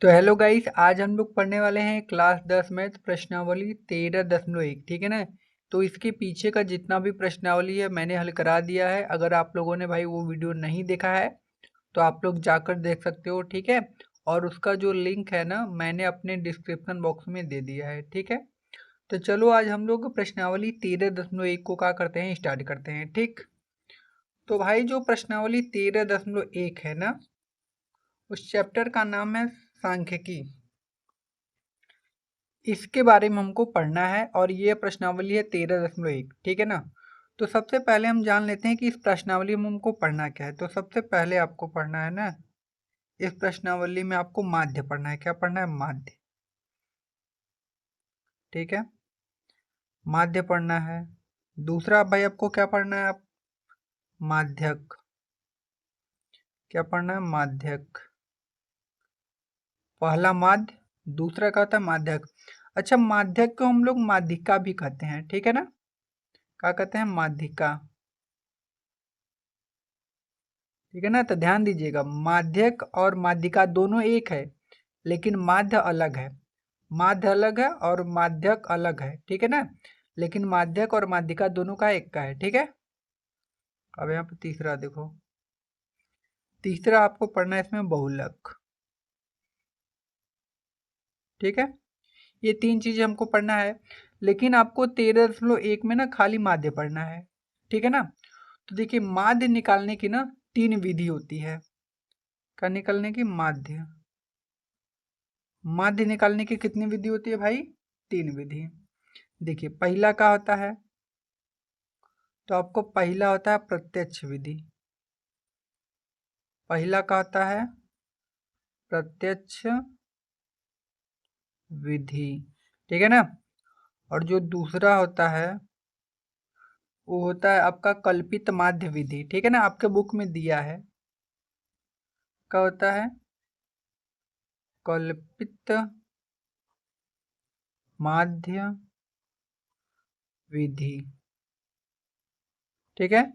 तो hello guys, आज हम लोग पढ़ने वाले हैं क्लास 10 मैथ प्रश्नावली 13.1। ठीक है ना। तो इसके पीछे का जितना भी प्रश्नावली है मैंने हल करा दिया है। अगर आप लोगों ने भाई वो वीडियो नहीं देखा है तो आप लोग जाकर देख सकते हो। ठीक है। और उसका जो लिंक है ना मैंने अपने डिस्क्रिप्शन बॉक्स में दे दिया है। ठीक है। तो चलो आज हम लोग प्रश्नावली 13.1 को क्या करते हैं, स्टार्ट करते हैं। ठीक। तो भाई जो प्रश्नावली 13.1 है ना, उस चैप्टर का नाम है सांख्यिकी। इसके बारे में हमको पढ़ना है और ये प्रश्नावली है 13.1। ठीक है ना। तो सबसे पहले हम जान लेते हैं कि इस प्रश्नावली में हमको पढ़ना क्या है। तो सबसे पहले आपको पढ़ना है ना, इस प्रश्नावली में आपको माध्य पढ़ना है। क्या पढ़ना है? माध्य। ठीक है, माध्य पढ़ना है। दूसरा भाई आपको क्या पढ़ना है? आप माध्यक। क्या पढ़ना है? माध्यक। पहला माध्य, दूसरा क्या होता है? माध्यक। अच्छा, माध्यक को हम लोग माध्यिका भी कहते हैं। ठीक है ना। क्या कहते हैं? माध्यिका। ठीक है ना। तो ध्यान दीजिएगा, माध्यक और माध्यिका दोनों एक है, लेकिन माध्य अलग है। माध्य अलग है और माध्यक अलग है। ठीक है ना। लेकिन माध्यक और माध्यिका दोनों का एक का है। ठीक है। अब यहाँ पे तीसरा देखो, तीसरा आपको पढ़ना है इसमें बहुलक। ठीक है। ये तीन चीजें हमको पढ़ना है, लेकिन आपको 13.1 में ना खाली माध्य पढ़ना है। ठीक है ना। तो देखिए, माध्य निकालने की ना तीन विधि होती है। क्या निकालने की? माध्य। माध्य निकालने की कितनी विधि होती है भाई? तीन विधि। देखिए, पहला क्या होता है? तो आपको पहला होता है प्रत्यक्ष विधि। पहला क्या होता है? प्रत्यक्ष विधि। ठीक है ना। और जो दूसरा होता है वो होता है आपका कल्पित माध्य विधि। ठीक है ना। आपके बुक में दिया है, क्या होता है? कल्पित माध्य विधि। ठीक है।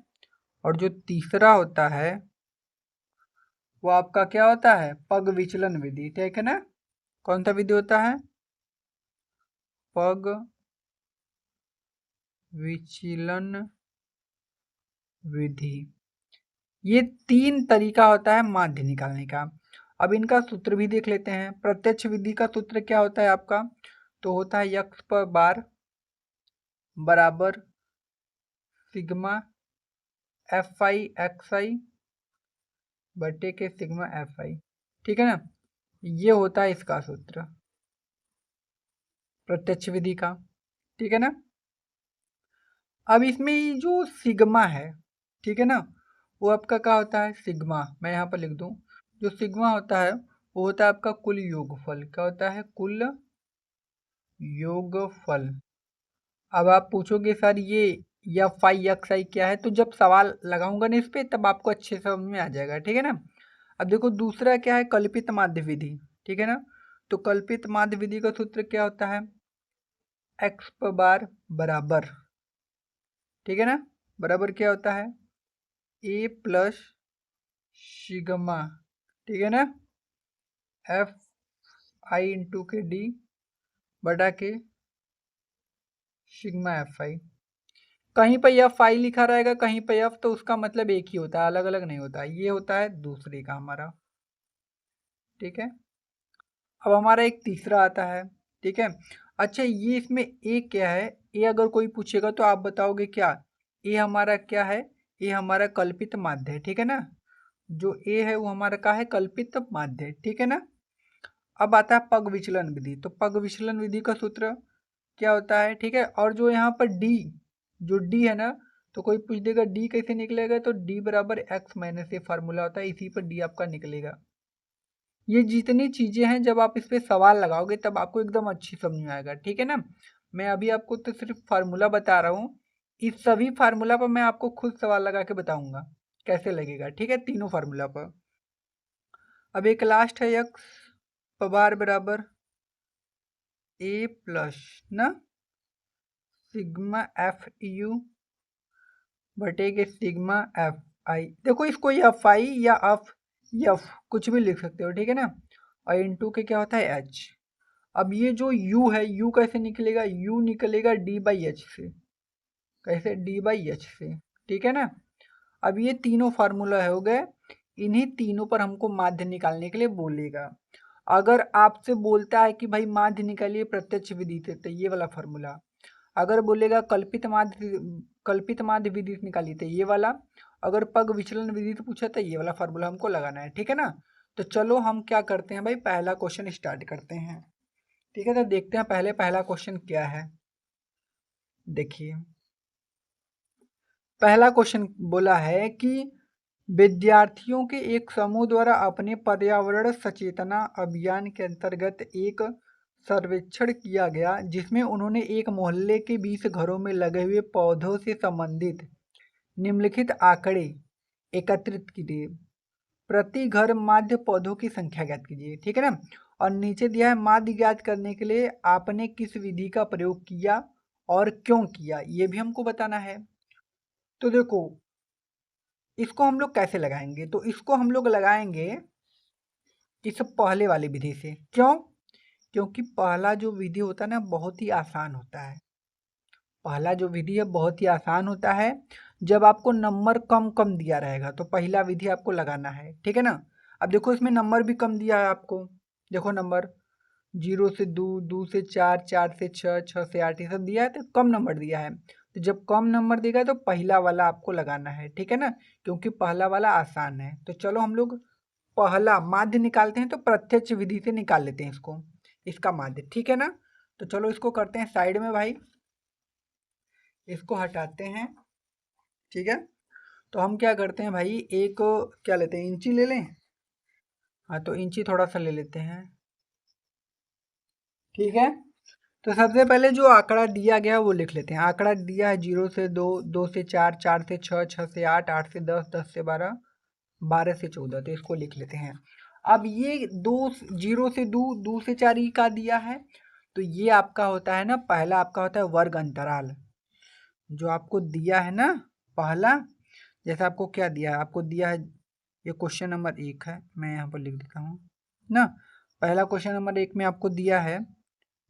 और जो तीसरा होता है वो आपका क्या होता है? पग विचलन विधि। ठीक है ना। कौन सा विधि होता है? पग विचलन विधि। ये तीन तरीका होता है माध्य निकालने का। अब इनका सूत्र भी देख लेते हैं। प्रत्यक्ष विधि का सूत्र क्या होता है आपका? तो होता है यक्स पर बार बराबर सिग्मा एफ आई एक्स आई बटे के सिग्मा एफ आई। ठीक है ना। ये होता है इसका सूत्र प्रत्यक्ष विधि का। ठीक है ना। अब इसमें ये जो सिग्मा है, ठीक है ना, वो आपका क्या होता है? सिग्मा, मैं यहाँ पर लिख दूं, जो सिग्मा होता है वो होता है आपका कुल योगफल। क्या होता है? कुल योगफल। अब आप पूछोगे सर ये एफ आई एक्स आई क्या है, तो जब सवाल लगाऊंगा ना इस पे तब आपको अच्छे से समझ में आ जाएगा। ठीक है ना। अब देखो दूसरा क्या है? कल्पित माध्य विधि। ठीक है ना। तो कल्पित माध्य विधि का सूत्र क्या होता है? एक्स पर बार बराबर, ठीक है ना, बराबर क्या होता है? A plus sigma. ठीक है ना। एफ आई इंटू के डी बटा के सिग्मा एफ आई। कहीं पर एफ आई लिखा रहेगा, कहीं पर एफ, तो उसका मतलब एक ही होता है, अलग अलग नहीं होता। ये होता है दूसरे का हमारा। ठीक है। अब हमारा एक तीसरा आता है। ठीक है। अच्छा, ये इसमें ए क्या है? ए अगर कोई पूछेगा तो आप बताओगे क्या? ए हमारा क्या है? ए हमारा कल्पित माध्य है। ठीक है ना। जो ए है वो हमारा क्या है? कल्पित माध्य है। ठीक है ना। अब आता है पग विचलन विधि। तो पग विचलन विधि का सूत्र क्या होता है? ठीक है। और जो यहाँ पर डी, जो डी है ना, तो कोई पूछ देगा डी कैसे निकलेगा, तो डी बराबर एक्स माइनस ए फार्मूला होता है, इसी पर डी आपका निकलेगा। ये जितनी चीजें हैं जब आप इस पे सवाल लगाओगे तब आपको एकदम अच्छी समझ में आएगा। ठीक है ना। मैं अभी आपको तो सिर्फ फार्मूला बता रहा हूँ, इस सभी फार्मूला पर मैं आपको खुद सवाल लगा के बताऊंगा कैसे लगेगा। ठीक है, तीनों फार्मूला पर। अब एक लास्ट है एक्स बार बराबर ए प्लस ना सिग्मा एफ यू बटे के सिग्मा एफ आई। देखो इसको एफ आई या एफ कुछ भी लिख सकते हो। ठीक है ना। और इनटू के क्या होता है एच। अब ये जो u है, u कैसे निकलेगा, u निकलेगा d बाई एच से। कैसे, d बाई एच से, ठीक है ना। अब ये तीनों फार्मूला हो गए, इन्हीं तीनों पर हमको माध्य निकालने के लिए बोलेगा। अगर आपसे बोलता है कि भाई माध्य निकालिए प्रत्यक्ष विधि से, तो ये वाला फार्मूला। अगर बोलेगा कल्पित माध्य विधि से निकालिए, तो ये वाला। अगर पग विचलन विधि से पूछा तो ये वाला फार्मूला हमको लगाना है, ठीक है ना। तो चलो हम क्या करते हैं भाई, पहला क्वेश्चन स्टार्ट करते हैं, ठीक है। तो देखते हैं पहला क्वेश्चन क्या है। देखिए पहला क्वेश्चन बोला है कि विद्यार्थियों के एक समूह द्वारा अपने पर्यावरण सचेतना अभियान के अंतर्गत एक सर्वेक्षण किया गया, जिसमें उन्होंने एक मोहल्ले के 20 घरों में लगे हुए पौधों से संबंधित निम्नलिखित आंकड़े एकत्रित किए। प्रति घर माध्य पौधों की संख्या ज्ञात कीजिए, ठीक है ना। और नीचे दिया है माध्य ज्ञात करने के लिए आपने किस विधि का प्रयोग किया और क्यों किया, ये भी हमको बताना है। तो देखो इसको हम लोग कैसे लगाएंगे, तो इसको हम लोग लगाएंगे इस पहले वाली विधि से। क्यों, क्योंकि पहला जो विधि होता है ना बहुत ही आसान होता है। पहला जो विधि है बहुत ही आसान होता है। जब आपको नंबर कम कम दिया रहेगा तो पहला विधि आपको लगाना है, ठीक है ना। अब देखो इसमें नंबर भी कम दिया है आपको, देखो नंबर 0 से 2, 2 से 4, 4 से 6, 6 से 8, ये सब दिया है तो कम नंबर दिया है। तो जब कम नंबर देगा तो पहला वाला आपको लगाना है, ठीक है ना, क्योंकि पहला वाला आसान है। तो चलो हम लोग पहला माध्य निकालते हैं, तो प्रत्यक्ष विधि से निकाल लेते हैं इसको, इसका माध्य, ठीक है ना। तो चलो इसको करते हैं साइड में भाई, इसको हटाते हैं, ठीक है। तो हम क्या करते हैं भाई, एक क्या लेते हैं, इंची ले लें। हाँ तो इंची थोड़ा सा ले लेते हैं, ठीक है। तो सबसे पहले जो आंकड़ा दिया गया वो लिख लेते हैं। आंकड़ा दिया है 0 से 2, 2 से 4, 4 से 6, 6 से 8, 8 से 10, 10 से 12, 12 से 14, तो इसको लिख लेते हैं। अब ये 0 से 2, 2 से 4 ई का दिया है, तो ये आपका होता है ना, पहला आपका होता है वर्ग अंतराल। जो आपको दिया है ना पहला, जैसे आपको क्या दिया है, आपको दिया है, ये क्वेश्चन नंबर 1 है, मैं यहाँ पर लिख देता हूँ ना। पहला क्वेश्चन नंबर 1 में आपको दिया है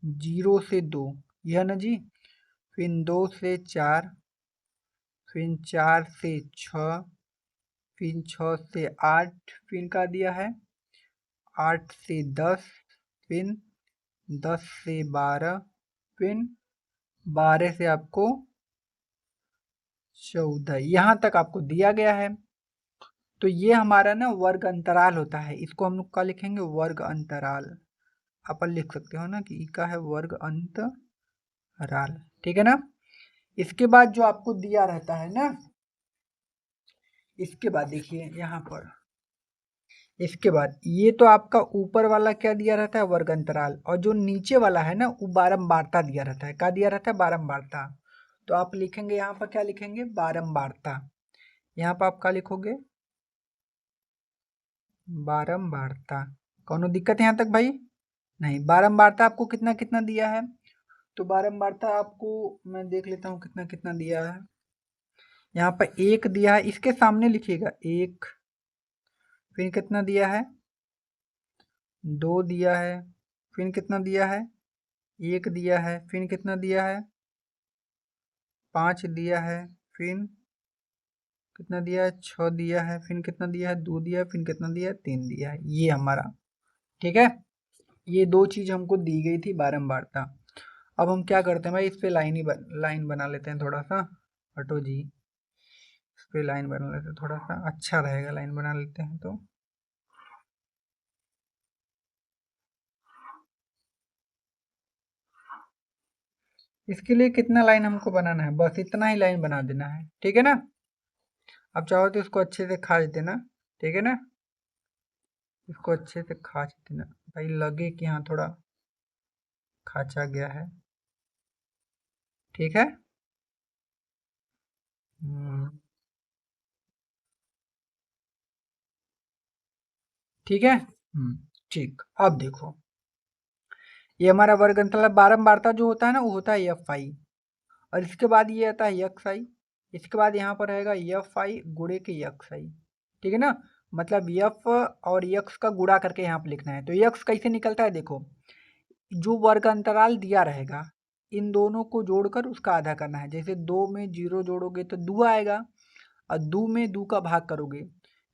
0 से 2, यह ना जी। फिर 2 से 4, फिर 4 से 6, फिर 6 से 8, फिर का दिया है 8 से 10, फिर 10 से 12, फिर 12 से आपको 14, यहाँ तक आपको दिया गया है। तो ये हमारा ना वर्ग अंतराल होता है, इसको हम लोग क्या लिखेंगे, वर्ग अंतराल। अपन लिख सकते हो ना कि ई का है वर्ग अंतराल, ठीक है ना। इसके बाद जो आपको दिया रहता है ना, इसके बाद देखिए यहाँ पर, इसके बाद ये तो आपका ऊपर वाला क्या दिया रहता है, वर्ग अंतराल, और जो नीचे वाला है ना वो बारंबारता दिया रहता है। क्या दिया रहता है, बारंबारता। तो आप लिखेंगे यहाँ पर, क्या लिखेंगे, बारंबारता। यहाँ पर आप क्या लिखोगे, बारंबारता। कौनो दिक्कत यहाँ तक भाई नहीं। बारंबारता आपको कितना कितना दिया है, तो बारंबारता आपको मैं देख लेता हूँ कितना कितना दिया है। यहाँ पर 1 दिया है, इसके सामने लिखिएगा 1। फिर कितना दिया है, 2 दिया है। फिर कितना दिया है, 1 दिया है। फिर कितना दिया है, 5 दिया है। फिर कितना दिया है, 6 दिया है। फिर कितना दिया है, 2 दिया है। फिर कितना दिया है, 3 दिया है। ये हमारा, ठीक है। ये 2 चीज हमको दी गई थी बारंबारता। अब हम क्या करते हैं भाई, इस पे लाइन बना लेते हैं थोड़ा सा। हटो जी, इस पे लाइन बना लेते हैं, थोड़ा सा अच्छा रहेगा, लाइन बना लेते हैं तो। इसके लिए कितना लाइन हमको बनाना है, बस इतना ही लाइन बना देना है, ठीक है ना। अब चाहो तो इसको अच्छे से खाच देना, ठीक है ना। इसको अच्छे से खाच देना भाई, लगे कि हाँ थोड़ा खाचा गया है, ठीक है। ठीक है, ठीक। अब देखो ये हमारा वर्ग अंतराल बारंबारता जो होता है ना वो होता है एफ आई, और इसके बाद ये आता है एक्स आई। इसके बाद यहाँ पर रहेगा एफ आई गुणे के एक्स आई, ठीक है ना। मतलब यफ और यक्स का गुणा करके यहाँ पे लिखना है। तो यक्स कैसे निकलता है देखो, जो वर्ग अंतराल दिया रहेगा इन दोनों को जोड़कर उसका आधा करना है। जैसे 2 में 0 जोड़ोगे तो 2 आएगा और 2 में 2 का भाग करोगे।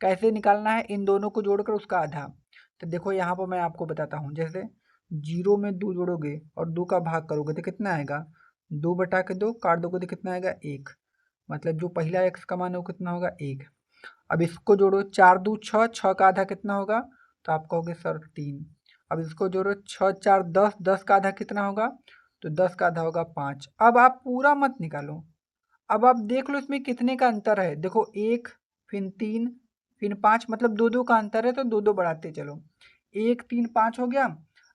कैसे निकालना है, इन दोनों को जोड़कर उसका आधा। तो देखो यहाँ पर मैं आपको बताता हूँ, जैसे 0 में 2 जोड़ोगे और 2 का भाग करोगे तो कितना आएगा, 2 बटा के 2 काट दोगे तो कितना आएगा 1। मतलब जो पहला एक्स का मान है वो कितना होगा 1। अब इसको जोड़ो, 4 2 6, 6 का आधा कितना होगा, तो आप कहोगे सर 3। अब इसको जोड़ो, 6 4 10, 10 का आधा कितना होगा, तो 10 का आधा होगा 5। अब आप पूरा मत निकालो, अब आप देख लो इसमें कितने का अंतर है। देखो 1 फिर 3 फिर 5, मतलब 2 2 का अंतर है, तो 2 2 बढ़ाते चलो। 1 3 5 हो गया।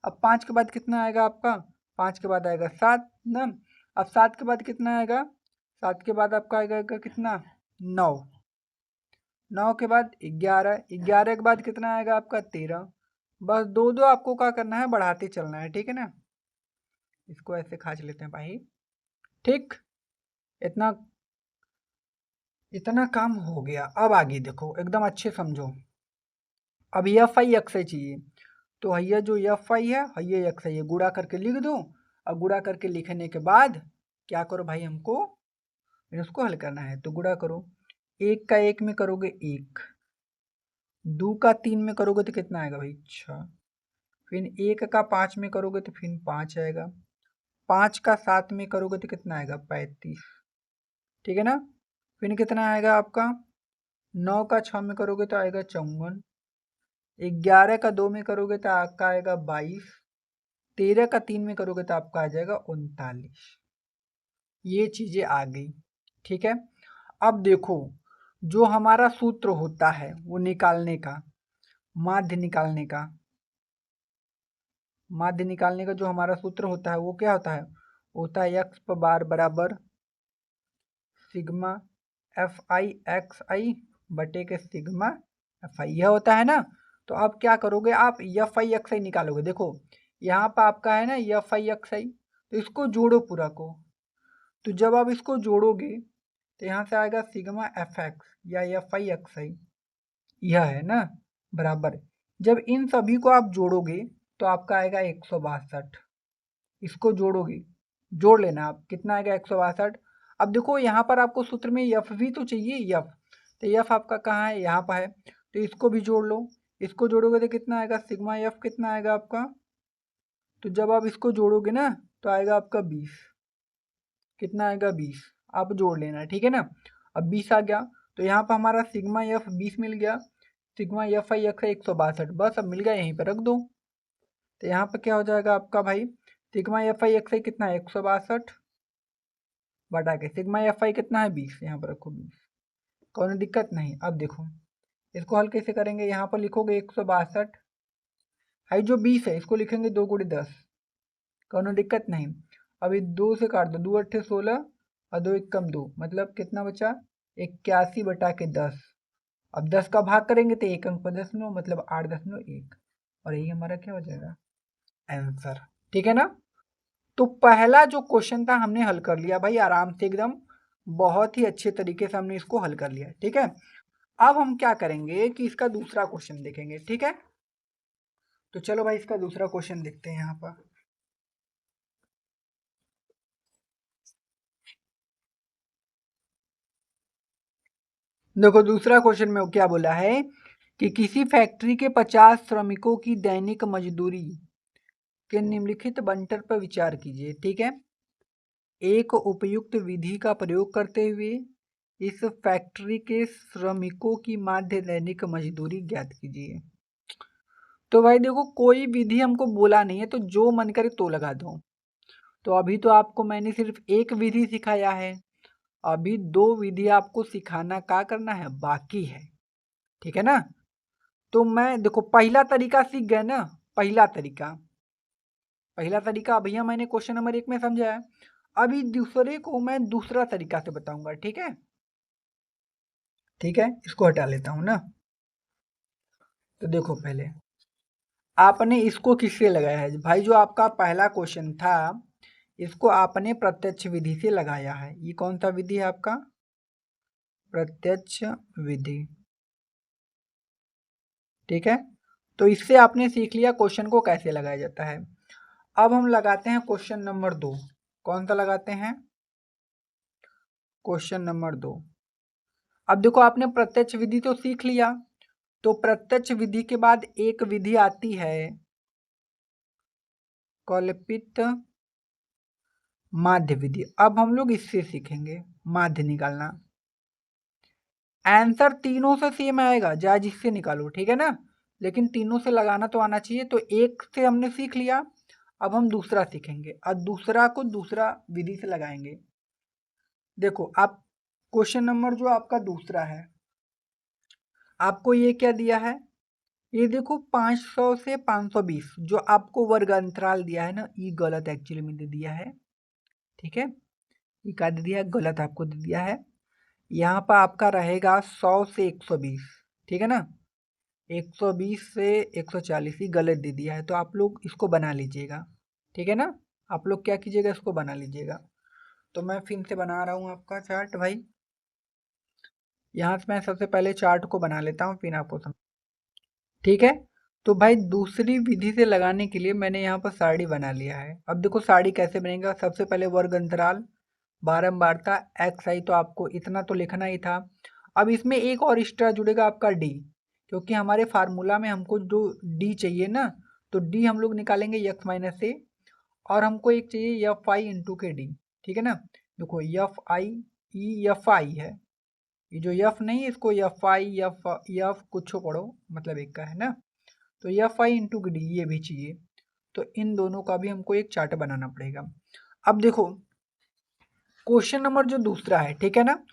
अब 5 के बाद कितना आएगा आपका, 5 के बाद आएगा 7 ना। अब 7 के बाद कितना आएगा, 7 के बाद आपका आएगा कितना 9। 9 के बाद 11, 11 के बाद कितना आएगा आपका 13। बस 2 2 आपको क्या करना है, बढ़ाते चलना है, ठीक है ना। इसको ऐसे खाच लेते हैं भाई, ठीक। इतना इतना काम हो गया। अब आगे देखो एकदम अच्छे समझो। अब एफ आई एक्स आई चाहिए, तो ये जो एफ आई है ये एक्स आई है, गुणा करके लिख दो। और गुणा करके लिखने के बाद क्या करो भाई, हमको इसको हल करना है। तो गुणा करो, 1 का 1 में करोगे 1, 2 का 3 में करोगे तो कितना आएगा भाई 6, फिर 1 का 5 में करोगे तो फिर 5 आएगा, 5 का 7 में करोगे तो कितना आएगा 35, ठीक है ना। फिर कितना आएगा आपका, 9 का 6 में करोगे तो आएगा 54, 11 का 2 में करोगे तो आपका आएगा 22, 13 का 3 में करोगे तो आपका आ जाएगा 39। ये चीजें आ गई, ठीक है। अब देखो, जो हमारा सूत्र होता है वो निकालने का, माध्य निकालने का, माध्य निकालने का जो हमारा सूत्र होता है वो क्या होता है एक्स बार बराबर सिग्मा एफ आई एक्स आई बटे के सिग्मा एफ आई, यह होता है ना। तो अब क्या करोगे, आप एफ आई एक्स आई निकालोगे। देखो यहाँ पर आपका है ना एफ आई एक्स आई, तो इसको जोड़ो पूरा को। तो जब आप इसको जोड़ोगे तो यहाँ से आएगा सिग्मा एफ एक्स या एफ आई एक्स आई, यह है ना बराबर। जब इन सभी को आप जोड़ोगे तो आपका आएगा 162। इसको जोड़ोगे, जोड़ लेना आप, कितना आएगा 162। अब देखो यहाँ पर आपको सूत्र में यफ भी तो चाहिए, यफ। तो यफ आपका कहाँ है, यहाँ पर है, तो इसको भी जोड़ लो। इसको जोड़ोगे तो कितना आएगा, सिग्मा यफ कितना आएगा आपका, तो जब आप इसको जोड़ोगे ना तो आएगा आपका 20। कितना आएगा 20, आप जोड़ लेना, ठीक है ना। अब 20 आ गया, तो यहाँ पर हमारा सिग्मा एफ 20 मिल गया, सिग्मा एफ आई एक्स है 162, बस अब मिल गया, यहीं पर रख दो। तो यहाँ पर क्या हो जाएगा आपका भाई, सिग्मा एफ आई एक्स आई कितना है 162 बटा के सिग्मा एफ आई कितना है 20, यहाँ पर रखो 20, कोई दिक्कत नहीं। अब देखो इसको हल कैसे करेंगे, यहाँ पर लिखोगे 162, हाई जो 20 है इसको लिखेंगे 2 गुणे 10, कोई दिक्कत नहीं। अभी 2 से काट दो, 2 अट्ठे 16 और 2 एक कम 2, मतलब कितना बचा 81 बटा के 10। अब 10 का भाग करेंगे तो 1 अंक पर 0, मतलब 8.1, और यही हमारा क्या हो जाएगा आंसर, ठीक है ना। तो पहला जो क्वेश्चन था हमने हल कर लिया भाई आराम से एकदम, बहुत ही अच्छे तरीके से हमने इसको हल कर लिया, ठीक है। अब हम क्या करेंगे कि इसका दूसरा क्वेश्चन देखेंगे, ठीक है। तो चलो भाई इसका दूसरा क्वेश्चन देखते हैं यहाँ पर। देखो दूसरा क्वेश्चन में क्या बोला है कि किसी फैक्ट्री के 50 श्रमिकों की दैनिक मजदूरी के निम्नलिखित बंटन पर विचार कीजिए, ठीक है। एक उपयुक्त विधि का प्रयोग करते हुए इस फैक्ट्री के श्रमिकों की माध्य दैनिक मजदूरी ज्ञात कीजिए। तो भाई देखो कोई विधि हमको बोला नहीं है, तो जो मन करे तो लगा दो। तो अभी तो आपको मैंने सिर्फ एक विधि सिखाया है, अभी 2 विधि आपको सिखाना का करना है बाकी है, ठीक है ना। तो मैं देखो पहला तरीका सीख गए ना, पहला तरीका भैया मैंने क्वेश्चन नंबर 1 में समझाया। अभी दूसरे को मैं दूसरा तरीका से बताऊंगा, ठीक है। ठीक है, इसको हटा लेता हूं ना। तो देखो पहले आपने इसको किससे लगाया है भाई, जो आपका पहला क्वेश्चन था इसको आपने प्रत्यक्ष विधि से लगाया है। ये कौन सा विधि है आपका, प्रत्यक्ष विधि। ठीक है, तो इससे आपने सीख लिया क्वेश्चन को कैसे लगाया जाता है। अब हम लगाते हैं क्वेश्चन नंबर 2। कौन सा लगाते हैं? Question number 2। अब देखो आपने प्रत्यक्ष विधि तो सीख लिया, तो प्रत्यक्ष विधि के बाद एक विधि आती है कल्पित माध्य विधि। अब हम लोग इससे सीखेंगे माध्य निकालना। आंसर तीनों से सेम आएगा, चाहे जिससे निकालो, ठीक है ना, लेकिन तीनों से लगाना तो आना चाहिए। तो एक से हमने सीख लिया, अब हम दूसरा सीखेंगे और दूसरा को दूसरा विधि से लगाएंगे। देखो आप क्वेश्चन नंबर जो आपका दूसरा है, आपको ये क्या दिया है, ये देखो 500 से 520 जो आपको वर्ग अंतराल दिया है ना, ये गलत एक्चुअली में दे दिया है। ठीक है, ये क्या दे दिया है, गलत आपको दे दिया है। यहाँ पर आपका रहेगा 100 से 120, ठीक है ना, 120 से 140 ही गलत दे दिया है, तो आप लोग इसको बना लीजिएगा। ठीक है ना, आप लोग क्या कीजिएगा, इसको बना लीजिएगा। तो मैं फिर से बना रहा हूँ आपका चार्ट भाई। यहाँ से मैं सबसे पहले चार्ट को बना लेता हूँ, फिर आपको समझ। ठीक है, तो भाई दूसरी विधि से लगाने के लिए मैंने यहाँ पर सारणी बना लिया है। अब देखो सारणी कैसे बनेगा, सबसे पहले वर्ग अंतराल, बारंबारता, एक्स आई, तो आपको इतना तो लिखना ही था। अब इसमें एक और एक्स्ट्रा जुड़ेगा आपका डी, क्योंकि हमारे फार्मूला में हमको जो डी चाहिए ना, तो डी हम लोग निकालेंगे एक्स माइनस ए, और हमको एक चाहिए एफ आई इंटू के डी। ठीक है ना, देखो F I, E F I है, ये जो एफ नहीं है इसको एफ आई एफ एफ कुछ पढ़ो, मतलब एक का है ना, तो एफ आई इंटू डी ये भी चाहिए। तो इन दोनों का भी हमको एक चार्ट बनाना पड़ेगा। अब देखो क्वेश्चन नंबर जो दूसरा है, ठीक है ना,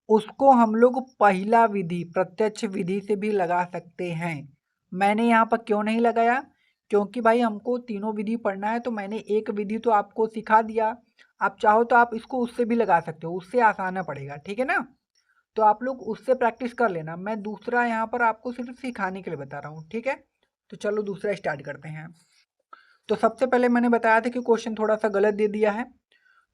उसको हम लोग पहला विधि प्रत्यक्ष विधि से भी लगा सकते हैं। मैंने यहाँ पर क्यों नहीं लगाया, क्योंकि भाई हमको तीनों विधि पढ़ना है, तो मैंने एक विधि तो आपको सिखा दिया। आप चाहो तो आप इसको उससे भी लगा सकते हो, उससे आसाना पड़ेगा। ठीक है ना, तो आप लोग उससे प्रैक्टिस कर लेना, मैं दूसरा यहाँ पर आपको सिर्फ सिखाने के लिए बता रहा हूँ। ठीक है, तो चलो दूसरा स्टार्ट करते हैं। तो सबसे पहले मैंने बताया था कि क्वेश्चन थोड़ा सा गलत दे दिया है,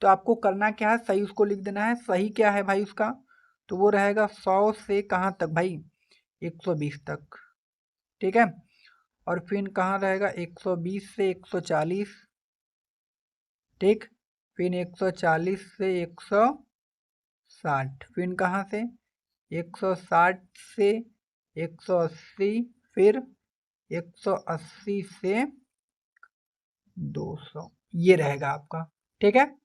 तो आपको करना क्या है, सही उसको लिख देना है। सही क्या है भाई उसका, तो वो रहेगा 100 से कहाँ तक भाई, 120 तक। ठीक है, और फिर कहाँ रहेगा 120 से 140, ठीक, फिर 140 से 160, फिर कहाँ से 160 से 180, फिर 180 से 200, ये रहेगा आपका। ठीक है,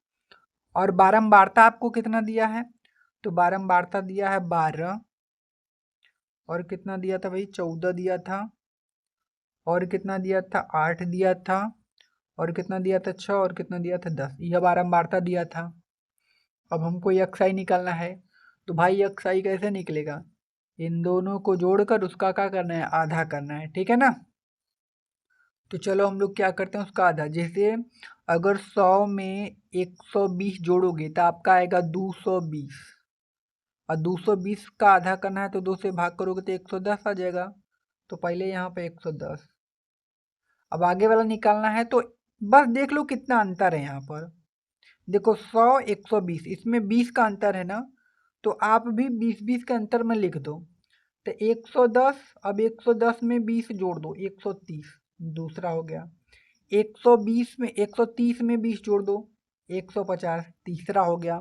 और बारंबारता आपको कितना दिया है, तो बारंबारता दिया है 12, और कितना दिया था भाई, 14 दिया था, और कितना दिया था, 8 दिया था, और कितना दिया था, 6, और कितना दिया था, 10, यह बारंबारता दिया था। अब हमको एक्स आई निकालना है, तो भाई एक्स आई कैसे निकलेगा, इन दोनों को जोड़कर उसका क्या करना है, आधा करना है। ठीक है ना, तो चलो हम लोग क्या करते हैं, उसका आधा। जैसे अगर 100 में 120 जोड़ोगे तो आपका आएगा 220, और 220 का आधा करना है तो 2 से भाग करोगे तो 110 आ जाएगा। तो पहले यहाँ पे 110, अब आगे वाला निकालना है, तो बस देख लो कितना अंतर है यहाँ पर। देखो 100 120, इसमें 20 का अंतर है ना, तो आप भी 20-20 के अंतर में लिख दो। तो 110, अब 110 में 20 जोड़ दो, 130 दूसरा हो गया। 120 में 130 में 20 जोड़ दो, 150 तीसरा हो गया।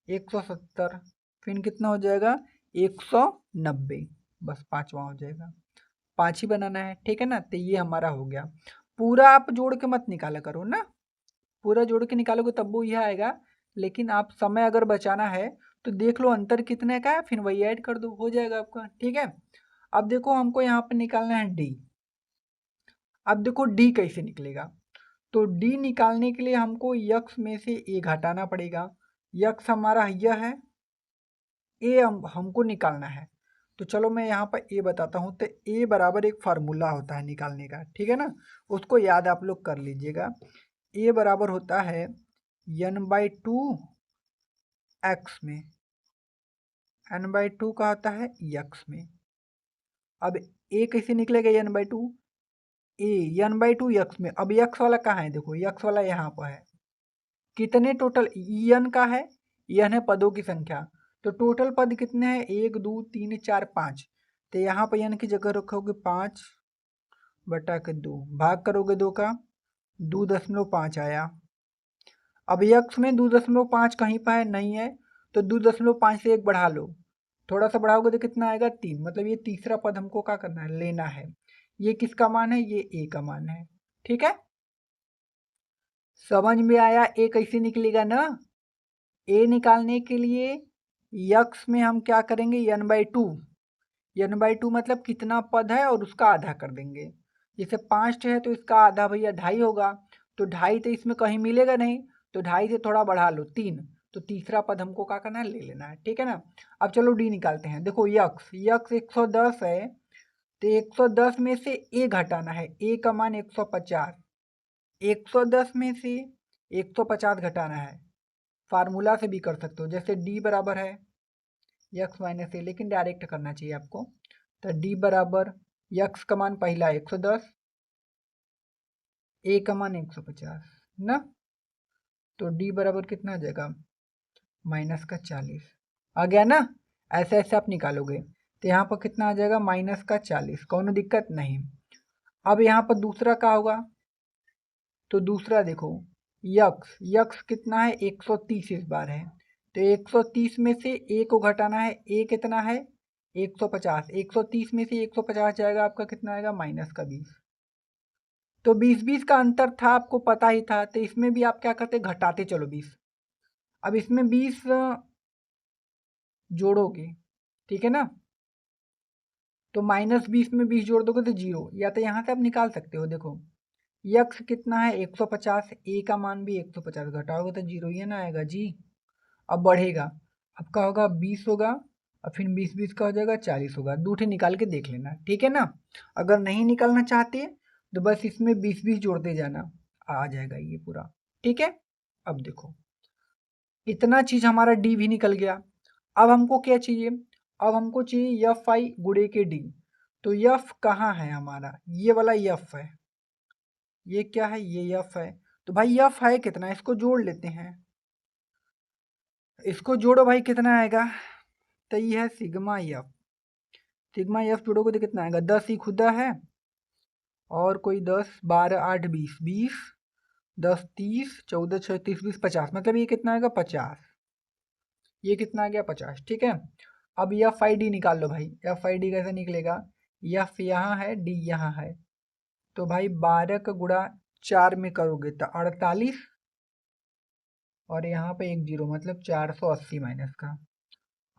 170, फिर कितना हो जाएगा, 190, बस पांचवा हो जाएगा। 5 ही बनाना है। ठीक है ना, तो ये हमारा हो गया। पूरा आप जोड़ के मत निकाला करो ना, पूरा जोड़ के निकालोगे तब वो यह आएगा, लेकिन आप समय अगर बचाना है तो देख लो अंतर कितने का है, फिर वही ऐड कर दो, हो जाएगा आपका। ठीक है, अब देखो हमको यहाँ पे निकालना है डी। अब देखो डी कैसे निकलेगा, तो डी निकालने के लिए हमको यक्स में से ए घटाना पड़ेगा। यक्स हमारा यह है, ए हमको निकालना है। तो चलो मैं यहाँ पर ए बताता हूँ। तो ए बराबर एक फार्मूला होता है निकालने का, ठीक है ना, उसको याद आप लोग कर लीजिएगा। ए बराबर होता है n/2 एक्स में, n/2 का होता है यक्स में। अब ए कैसे निकलेगा n/2, ए n/2 यक्स में। अब यक्स वाला कहाँ है, देखो यक्स वाला यहाँ पर है। कितने टोटल एन का है, एन है पदों की संख्या, तो टोटल पद कितने हैं, 1 2 3 4 5। तो यहाँ पर n की जगह रखोगे 5/2, भाग करोगे 2 का 2.5 आया। अब यक्स में 2.5 कहीं पर है नहीं है, तो 2.5 से 1 बढ़ा लो, थोड़ा सा बढ़ाओगे तो कितना आएगा 3। मतलब ये तीसरा पद हमको क्या करना है, लेना है। ये किसका मान है, ये ए का मान है। ठीक है, समझ में आया। ए कैसे निकलेगा ना, ए निकालने के लिए यक्स में हम क्या करेंगे, n/2। n/2 मतलब कितना पद है और उसका आधा कर देंगे। जैसे 5 है तो इसका आधा भैया 2.5 होगा, तो 2.5 तो इसमें कहीं मिलेगा नहीं, तो 2.5 से थोड़ा बढ़ा लो 3, तो तीसरा पद हमको क्या करना है, ले लेना है। ठीक है ना। अब चलो डी निकालते हैं। देखो यक्स 110 है, तो 110 में से ए घटाना है, ए का मान 150, 110 में से 150 घटाना है। फार्मूला से भी कर सकते हो, जैसे डी बराबर है यक्स माइनस ए, लेकिन डायरेक्ट करना चाहिए आपको। तो डी बराबर यक्स का मान पहला 110, ए का मान 150 ना, तो डी बराबर कितना आ जाएगा, -40 आ गया ना। ऐसे ऐसे आप निकालोगे तो यहाँ पर कितना आ जाएगा, -40, कौनो दिक्कत नहीं। अब यहाँ पर दूसरा क्या होगा, तो दूसरा देखो यक्स यक्स कितना है, 130 इस बार है, तो 130 में से ए को घटाना है, ए कितना है 150, 130 में से 150 जाएगा, आपका कितना आएगा -20। तो 20-20 का अंतर था, आपको पता ही था, तो इसमें भी आप क्या करते, घटाते चलो 20। अब इसमें 20 जोड़ोगे, ठीक है ना, तो -20 में 20 जोड़ दोगे तो 0, या तो यहाँ से आप निकाल सकते हो। देखो यक्स कितना है 150, ए का मान भी 150, घटाओगे तो 0 ही ना आएगा जी। अब बढ़ेगा, अब का होगा 20 होगा, और फिर 20-20 का हो जाएगा 40 होगा। दूठे निकाल के देख लेना, ठीक है ना। अगर नहीं निकालना चाहते तो बस इसमें 20-20 जोड़ते जाना, आ जाएगा ये पूरा। ठीक है, अब देखो इतना चीज हमारा डी भी निकल गया। अब हमको क्या चाहिए, अब हमको चाहिए एफ आई गुड़े के डी। तो एफ कहाँ है हमारा, ये वाला एफ है, ये क्या है, ये एफ है। तो भाई एफ है कितना, इसको जोड़ लेते हैं, इसको जोड़ो भाई कितना आएगा, तो ये है सिग्मा एफ। सिग्मा एफ जोड़ोगे तो कितना आएगा, 10 ही खुदा है, और कोई 10 12 8 20 20 10 30 14 6 30 20 50, मतलब ये कितना आएगा 50, ये कितना आ गया 50। ठीक है, अब एफ आई डी निकाल लो भाई। एफ आई डी कैसे निकलेगा, एफ यहाँ है, डी यहाँ है, तो भाई 12 का गुणा 4 में करोगे तो 48, और यहाँ पे 1 0, मतलब 480 माइनस का।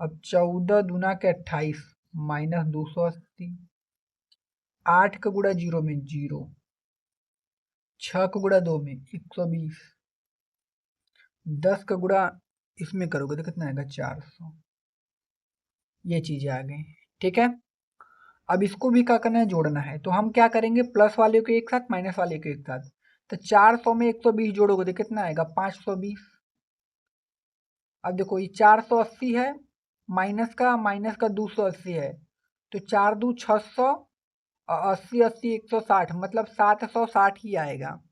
अब 14 दूना के 28 -280, 8 का गुणा 0 में 0, 6 का गुणा 2 में 120, 10 का गुणा इसमें करोगे तो कितना आएगा 400। ये चीजें आ गई, ठीक है। अब इसको भी क्या करना है, जोड़ना है। तो हम क्या करेंगे, प्लस वाले को एक साथ, माइनस वाले को एक साथ। तो 400 में 120 जोड़ोगे तो कितना आएगा 520। अब देखो ये 480 है, माइनस का 280 है, तो 4 2 600, 80 80 160, मतलब 760 ही आएगा।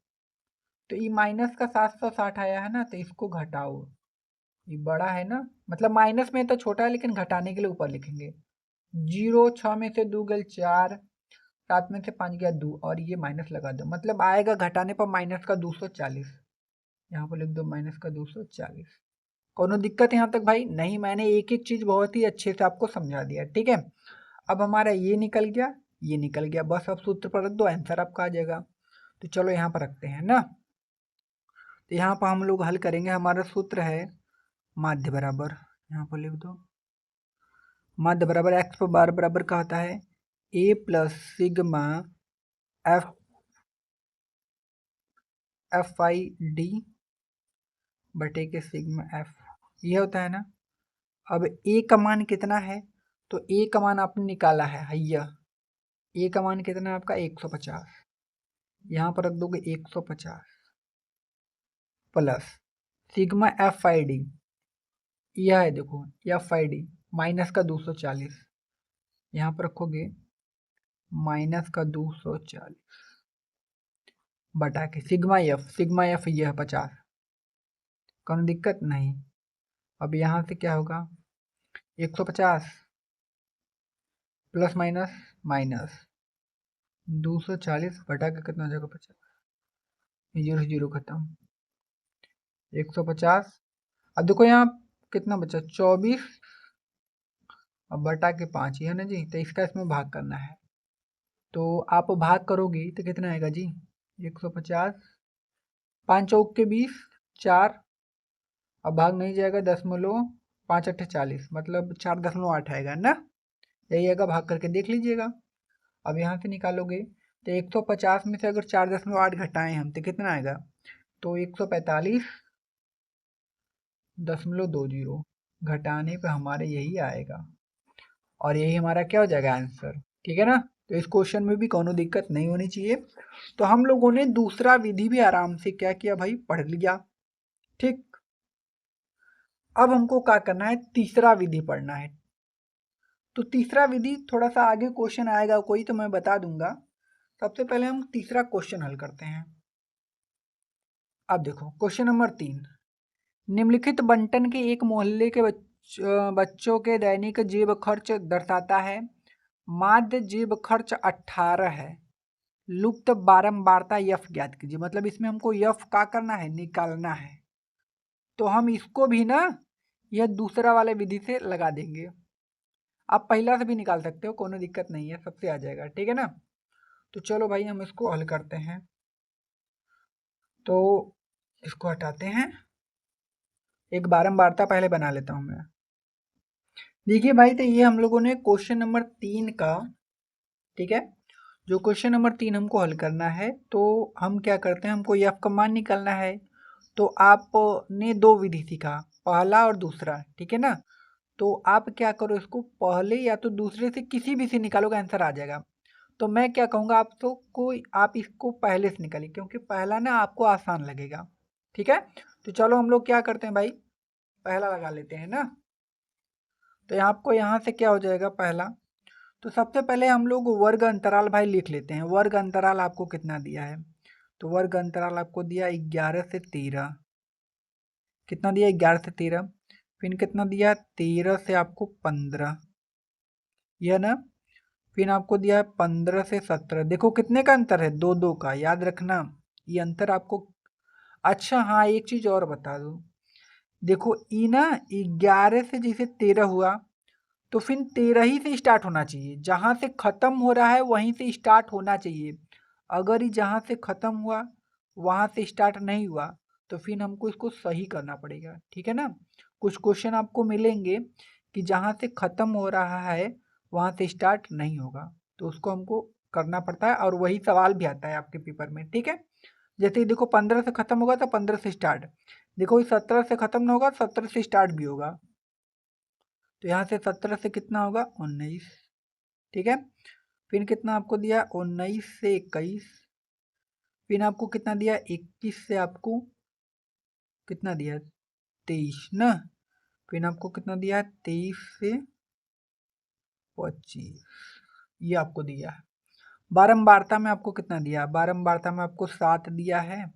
तो ये माइनस का 760 आया है ना, तो इसको घटाओ, ये बड़ा है ना, मतलब माइनस में तो छोटा है, लेकिन घटाने के लिए ऊपर लिखेंगे। 0 6 में से 2 गल 4, 7 में से 5 गया 2, और ये माइनस लगा दो, मतलब आएगा घटाने पर माइनस का 240। यहाँ पर लिख दो माइनस का 240। कोनो दिक्कत यहाँ तक भाई नहीं, मैंने एक एक चीज बहुत ही अच्छे से आपको समझा दिया, ठीक है। अब हमारा ये निकल गया, ये निकल गया, बस अब सूत्र पर रख दो, आंसर आपका आ जाएगा। तो चलो यहाँ पर रखते हैं ना, तो यहाँ पर हम लोग हल करेंगे। हमारा सूत्र है माध्य बराबर, यहाँ पर लिख दो, माध्य बराबर एक्स पर बार बराबर का होता है A plus sigma F I D बटे के सिग्मा एफ, ये होता है ना। अब ए का मान कितना है, तो ए का मान आपने निकाला है हैया, ए का मान कितना है आपका 150, यहाँ पर रख दोगे 150 plus sigma F I D, यह है देखो एफ आई डी माइनस का 240, यहाँ पर रखोगे माइनस का 240 बटा के सिग्मा एफ यह है 50, कोई दिक्कत नहीं। अब यहाँ से क्या होगा 150 प्लस माइनस माइनस 240 बटा के कितना हो जाएगा 50, 0 0 खत्म 150। अब देखो यहाँ कितना बचा 24 और बटा के 5 ही है ना जी, तो इसका इसमें भाग करना है। तो आप भाग करोगी तो कितना आएगा जी 150, 5 चौक के 20 4, अब भाग नहीं जाएगा 10.5 अट्ठे 40, मतलब 4.8 आएगा ना, यही आएगा, भाग करके देख लीजिएगा। अब यहाँ से निकालोगे तो 150 में से अगर 4.8 घटाएं हम तो कितना आएगा, तो 145.20 घटाने पे हमारे यही आएगा और यही हमारा क्या हो जाएगा आंसर। ठीक है ना, तो इस क्वेश्चन में भी कोनो दिक्कत नहीं होनी चाहिए। तो हम लोगों ने दूसरा विधि भी आराम से क्या किया भाई, पढ़ लिया। ठीक, अब हमको क्या करना है, तीसरा विधि पढ़ना है। तो तीसरा विधि थोड़ा सा आगे क्वेश्चन आएगा कोई तो मैं बता दूंगा। सबसे पहले हम तीसरा क्वेश्चन हल करते हैं। अब देखो क्वेश्चन नंबर 3, निम्नलिखित बंटन के एक मोहल्ले के बच्चों के दैनिक जेब खर्च दर्शाता है। माध्य जेब खर्च 18 है, लुप्त बारंबारता यफ ज्ञात कीजिए। मतलब इसमें हमको यफ का करना है, निकालना है। तो हम इसको भी ना यह दूसरा वाले विधि से लगा देंगे। आप पहला से भी निकाल सकते हो, कोनो दिक्कत नहीं है, सबसे आ जाएगा। ठीक है ना, तो चलो भाई हम इसको हल करते हैं। तो इसको हटाते हैं, एक बारंबारता पहले बना लेता हूं मैं। देखिए भाई, तो ये हम लोगों ने क्वेश्चन नंबर 3 का, ठीक है, जो क्वेश्चन नंबर 3 हमको हल करना है, तो हम क्या करते हैं, हमको एफ का मान निकालना है। तो आपने दो विधि सीखा, पहला और दूसरा, ठीक है ना। तो आप क्या करो, इसको पहले या तो दूसरे से किसी भी से निकालोगे आंसर आ जाएगा। तो मैं क्या कहूँगा आप तो कोई, आप इसको पहले से निकालिए क्योंकि पहला ना आपको आसान लगेगा। ठीक है, तो चलो हम लोग क्या करते हैं भाई, पहला लगा लेते हैं ना। तो आपको यहाँ से क्या हो जाएगा पहला, तो सबसे पहले हम लोग वर्ग अंतराल भाई लिख लेते हैं। वर्ग अंतराल आपको कितना दिया है, तो वर्ग अंतराल आपको दिया 11 से 13, कितना दिया 11 से 13, फिर कितना दिया 13 से आपको 15, यह ना, फिर आपको दिया है 15 से 17। देखो कितने का अंतर है, 2 2 का, याद रखना ये अंतर आपको। अच्छा हाँ, एक चीज और बता दूं, देखो ई ना 11 से जैसे 13 हुआ, तो फिर 13 ही से स्टार्ट होना चाहिए, जहां से खत्म हो रहा है वहीं से स्टार्ट होना चाहिए। अगर ये जहां से खत्म हुआ वहां से स्टार्ट नहीं हुआ तो फिर हमको इसको सही करना पड़ेगा। ठीक है ना, कुछ क्वेश्चन आपको मिलेंगे कि जहां से खत्म हो रहा है वहां से स्टार्ट नहीं होगा, तो उसको हमको करना पड़ता है और वही सवाल भी आता है आपके पेपर में। ठीक है, जैसे ही देखो 15 से खत्म होगा तो 15 से स्टार्ट, देखो 17 से खत्म ना होगा 17 से स्टार्ट भी होगा, तो यहाँ से 17 से कितना होगा 19। ठीक है, फिर कितना आपको दिया 19 से 21, फिर आपको कितना दिया 21 से आपको कितना दिया 23 ना, फिर आपको कितना दिया 23 से 25, ये आपको दिया है। बारंबारता में आपको कितना दिया, बारंबारता में आपको 7 दिया है,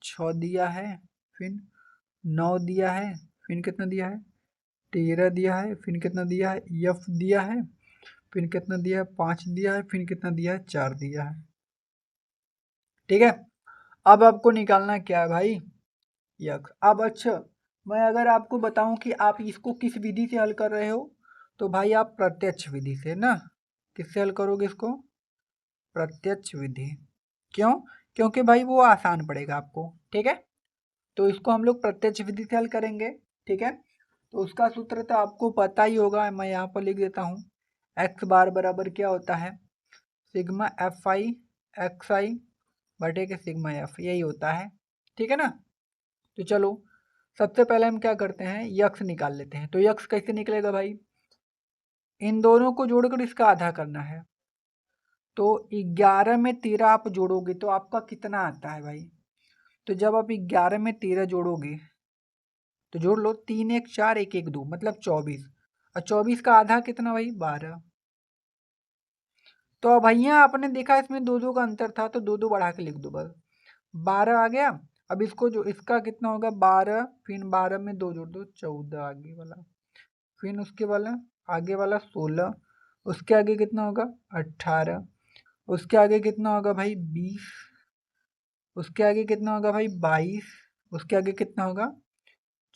6 दिया है, फिर 9 दिया है, फिर कितना दिया है 13 दिया है, फिर कितना दिया है यफ दिया है, फिर कितना दिया है 5 दिया है, फिर कितना दिया है 4 दिया है। ठीक है, अब आपको निकालना क्या है भाई, यक्स। अब अच्छा, मैं अगर आपको बताऊं कि आप इसको किस विधि से हल कर रहे हो, तो भाई आप प्रत्यक्ष विधि से ना, किससे हल करोगे इसको, प्रत्यक्ष विधि। क्यों, क्योंकि भाई वो आसान पड़ेगा आपको। ठीक है, तो इसको हम लोग प्रत्यक्ष विधि से हल करेंगे। ठीक है, तो उसका सूत्र तो आपको पता ही होगा, मैं यहाँ पर लिख देता हूँ। एक्स बार बराबर क्या होता है, सिग्मा एफ आई एक्स आई बटे के सिग्मा एफ, यही होता है। ठीक है ना, तो चलो सबसे पहले हम क्या करते हैं, यक्स निकाल लेते हैं। तो यक्स कैसे निकलेगा भाई, इन दोनों को जोड़कर इसका आधा करना है। तो 11 में 13 आप जोड़ोगे तो आपका कितना आता है भाई, तो जब आप 11 में 13 जोड़ोगे तो जोड़ लो, 3 1 4 1 1 2 मतलब 24, और 24 का आधा कितना भाई 12। तो भैया आपने देखा इसमें 2 2 का अंतर था, तो 2 2 बढ़ा के लिख दो बस, 12 आ गया। अब इसको जो इसका कितना होगा 12, फिर 12 में 2 जोड़ दो 14 आगे वाला, फिर उसके वाला आगे वाला 16, उसके आगे कितना होगा 18, उसके आगे कितना होगा भाई 20, उसके आगे कितना होगा भाई 22, उसके आगे कितना होगा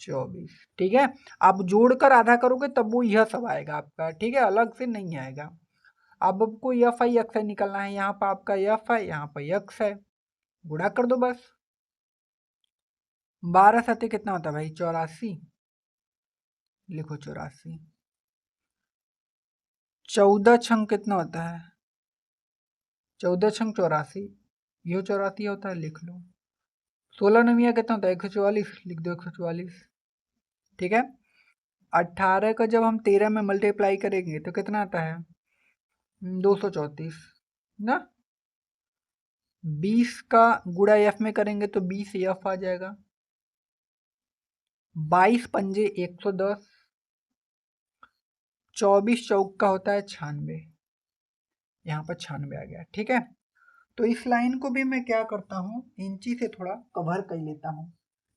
24। ठीक है, आप जोड़कर आधा करोगे तब वो यह सब आएगा आपका। ठीक है, अलग से नहीं आएगा। अब आपको एफ आई एक्स आई निकलना है। यहाँ पर आपका एफ है, यहाँ पर एक्स है, गुणा कर दो बस। 12 सत्य कितना होता है भाई 84, लिखो 84। 14 छंग कितना होता है 14 छंग 84, ये 84 होता है, लिख लो। 16 नविया कितना होता है 144, लिख दो 144। ठीक है, 18 का जब हम 13 में मल्टीप्लाई करेंगे तो कितना आता है 234 ना। 20 का गुणा एफ में करेंगे तो 20 एफ आ जाएगा। 22 पंजे 110, 24 चौक का होता है 96, यहाँ पर 96 आ गया। ठीक है, तो इस लाइन को भी मैं क्या करता हूँ इंची से थोड़ा कवर कर लेता हूँ।